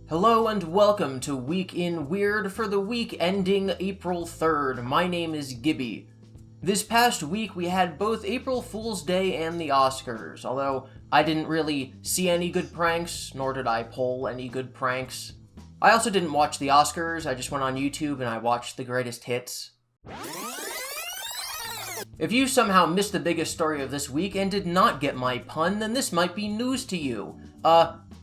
Hello and welcome to Week in Weird for the week ending April 3rd. My name is GiBi. This past week we had both April Fool's Day and the Oscars, although I didn't really see any good pranks, nor did I pull any good pranks. I also didn't watch the Oscars, I just went on YouTube and I watched the greatest hits. If you somehow missed the biggest story of this week and did not get my pun, then this might be news to you.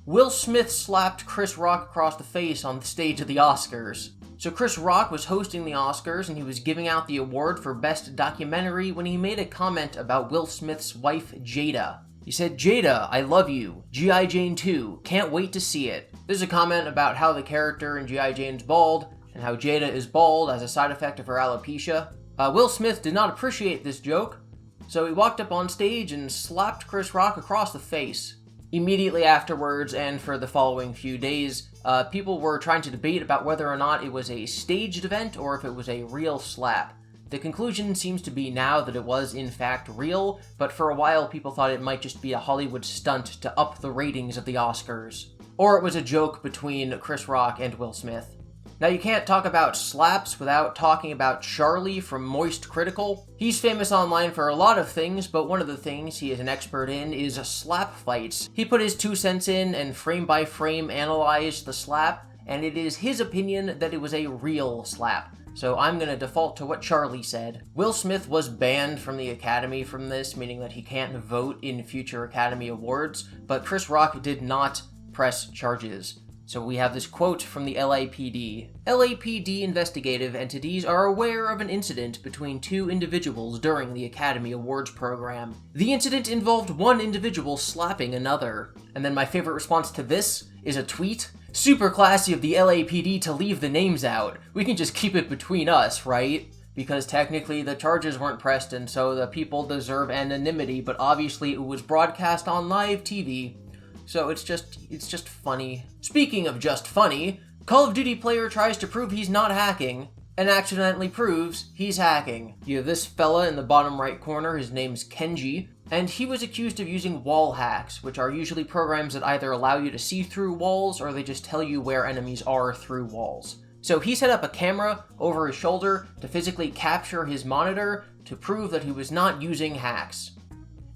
Will Smith slapped Chris Rock across the face on the stage of the Oscars. So Chris Rock was hosting the Oscars and he was giving out the award for Best Documentary when he made a comment about Will Smith's wife, Jada. He said, "Jada, I love you. G.I. Jane 2. Can't wait to see it." There's a comment about how the character in G.I. Jane's bald, and how Jada is bald as a side effect of her alopecia. Will Smith did not appreciate this joke, so he walked up on stage and slapped Chris Rock across the face. Immediately afterwards, and for the following few days, people were trying to debate about whether or not it was a staged event or if it was a real slap. The conclusion seems to be now that it was in fact real, but for a while people thought it might just be a Hollywood stunt to up the ratings of the Oscars. Or it was a joke between Chris Rock and Will Smith. Now, you can't talk about slaps without talking about Charlie from Moist Critical. He's famous online for a lot of things, but one of the things he is an expert in is slap fights. He put his 2 cents in and frame by frame analyzed the slap, and it is his opinion that it was a real slap. So I'm gonna default to what Charlie said. Will Smith was banned from the Academy from this, meaning that he can't vote in future Academy Awards, but Chris Rock did not press charges. So we have this quote from the LAPD. LAPD investigative entities are aware of an incident between 2 individuals during the Academy Awards program. The incident involved one individual slapping another. And then my favorite response to this is a tweet. "Super classy of the LAPD to leave the names out. We can just keep it between us, right? Because technically the charges weren't pressed and so the people deserve anonymity, but obviously it was broadcast on live TV. So it's just funny." Speaking of just funny, Call of Duty player tries to prove he's not hacking, and accidentally proves he's hacking. You have this fella in the bottom right corner, his name's Kenji, and he was accused of using wall hacks, which are usually programs that either allow you to see through walls or they just tell you where enemies are through walls. So he set up a camera over his shoulder to physically capture his monitor to prove that he was not using hacks.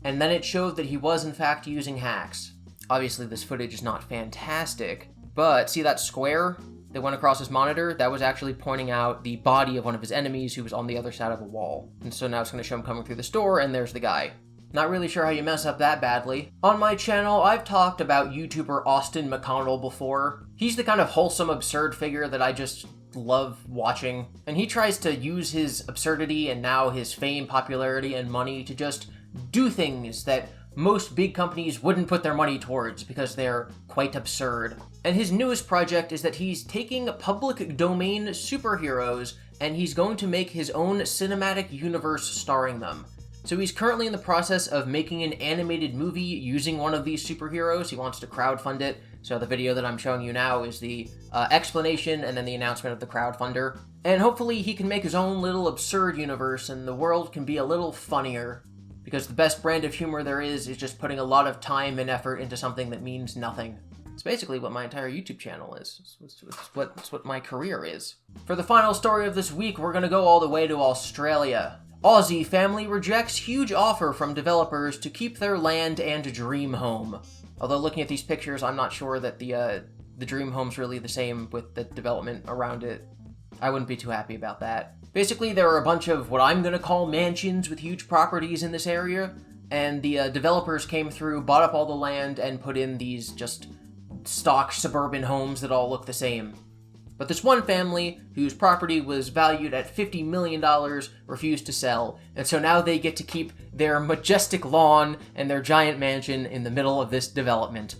And then it showed that he was in fact using hacks. Obviously, this footage is not fantastic, but see that square that went across his monitor? That was actually pointing out the body of one of his enemies who was on the other side of a wall. And so now it's going to show him coming through the store, and there's the guy. Not really sure how you mess up that badly. On my channel, I've talked about YouTuber Austin McConnell before. He's the kind of wholesome, absurd figure that I just love watching. And he tries to use his absurdity and now his fame, popularity, and money to just do things that most big companies wouldn't put their money towards because they're quite absurd. And his newest project is that he's taking public domain superheroes and he's going to make his own cinematic universe starring them. So he's currently in the process of making an animated movie using one of these superheroes. He wants to crowdfund it. So the video that I'm showing you now is the explanation and then the announcement of the crowdfunder. And hopefully he can make his own little absurd universe and the world can be a little funnier. Because the best brand of humor there is just putting a lot of time and effort into something that means nothing. It's basically what my entire YouTube channel is. It's what my career is. For the final story of this week, we're gonna go all the way to Australia. Aussie family rejects huge offer from developers to keep their land and dream home. Although looking at these pictures, I'm not sure that the dream home's really the same with the development around it. I wouldn't be too happy about that. Basically, there are a bunch of what I'm going to call mansions with huge properties in this area, and the developers came through, bought up all the land, and put in these just stock suburban homes that all look the same. But this one family, whose property was valued at $50 million, refused to sell, and so now they get to keep their majestic lawn and their giant mansion in the middle of this development.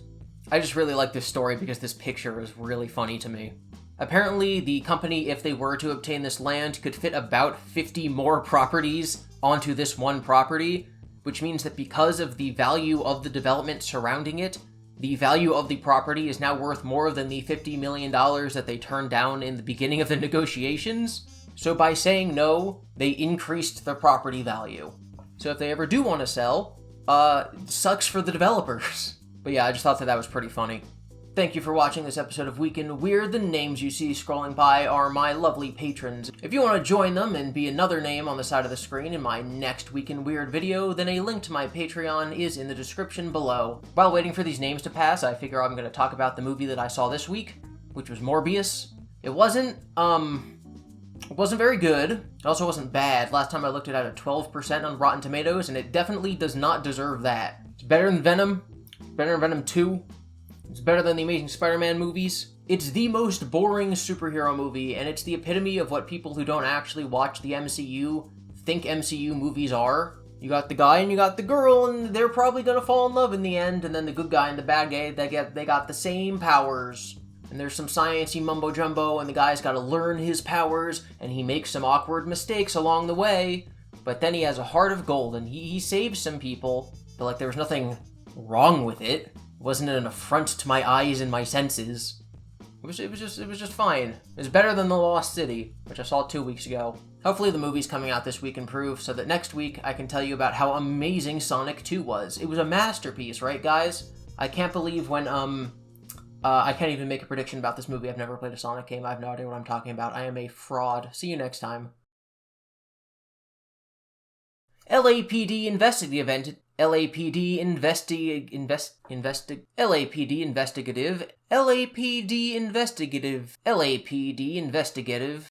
I just really like this story because this picture is really funny to me. Apparently, the company, if they were to obtain this land, could fit about 50 more properties onto this one property, which means that because of the value of the development surrounding it, the value of the property is now worth more than the $50 million that they turned down in the beginning of the negotiations. So by saying no, they increased the property value. So if they ever do want to sell, it sucks for the developers. But yeah, I just thought that was pretty funny. Thank you for watching this episode of Week in Weird. The names you see scrolling by are my lovely patrons. If you want to join them and be another name on the side of the screen in my next Week in Weird video, then a link to my Patreon is in the description below. While waiting for these names to pass, I figure I'm going to talk about the movie that I saw this week, which was Morbius. It wasn't very good. It also wasn't bad. Last time I looked, it had a 12% on Rotten Tomatoes, and it definitely does not deserve that. It's better than Venom. Better than Venom 2. It's better than the Amazing Spider-Man movies. It's the most boring superhero movie, and it's the epitome of what people who don't actually watch the MCU think MCU movies are. You got the guy and you got the girl, and they're probably gonna fall in love in the end, and then the good guy and the bad guy, they got the same powers. And there's some sciencey mumbo-jumbo, and the guy's gotta learn his powers, and he makes some awkward mistakes along the way, but then he has a heart of gold, and he saves some people, but like there was nothing wrong with it. It wasn't an affront to my eyes and my senses. It was just fine. It was better than The Lost City, which I saw 2 weeks ago. Hopefully the movie's coming out this week improve, so that next week I can tell you about how amazing Sonic 2 was. It was a masterpiece, right guys? I can't believe when, I can't even make a prediction about this movie. I've never played a Sonic game. I have no idea what I'm talking about. I am a fraud. See you next time. LAPD investigative. LAPD investigative.